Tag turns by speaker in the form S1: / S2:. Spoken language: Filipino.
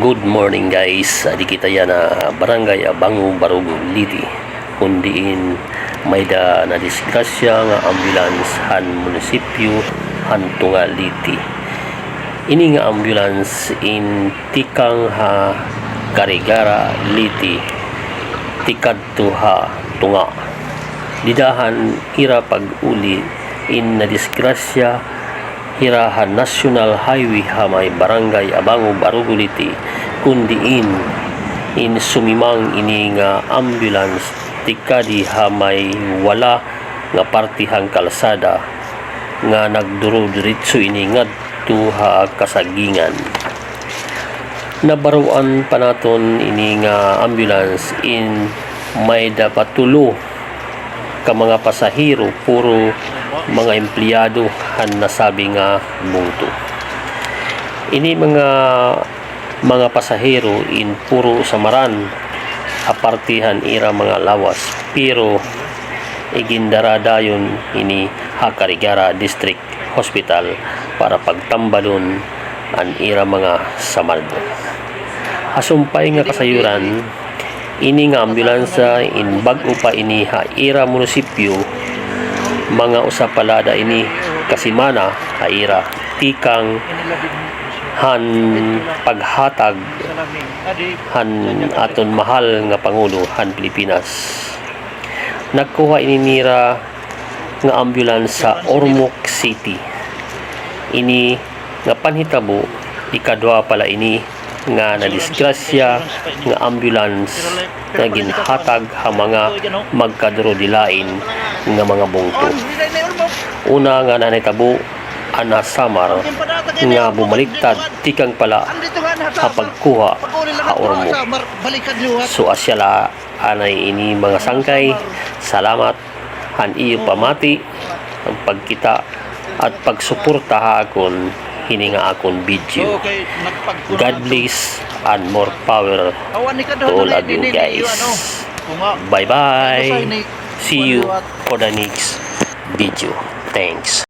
S1: Good morning guys. Di kita yan na barangay Abango Barugo Liti. Kundiin may da na disgrasya nga ambulance han munisipyo han tunga Liti. Ini nga ambulance in tikang ha Karigara Liti. Tikad to ha tunga. Didahan ira pag-uli in na disgrasya hirahan National Highway hamay barangay Abango Barugo Liti kundiin in sumimang ini nga ambulance tikadi hamay wala nga partihang kalsada nga nagduro diretso ini ngadto ha kasagingan. Nabaruan pa naton ini nga ambulance in may dapatulo ka mga pasahero puro mga empleyado han nasabi nga bungto. Ini mga pasahero in puro samaran apartihan ira mga lawas pero igindarada yun ini Karigara District Hospital para pagtambalon an ira mga samad. Asumpay nga kasayuran ini nga ambulansa in bag-o pa ini ira munisipyo mga usapalada ini kasimana ira tikang han paghatag han aton mahal nga pangulo han Pilipinas. Nagkuha ini nira nga ambulance sa Ormoc City. Ini nga panhitabo ikadwa pala ini nga nadisgrasya nga ambulance nga ginhatag ha mga magkaduro dilain nga mga bungto. Una nga nanitabo ana samar nga bumaliktad tikang pala ha pagkuha ha Ormoc. So asyala anay ini mga sangkay. Salamat han iyo pamati ang pagkita at pagsuporta ha akon hininga akon video. God bless and more power to all of you guys. Bye bye. See you for the next video. Thanks.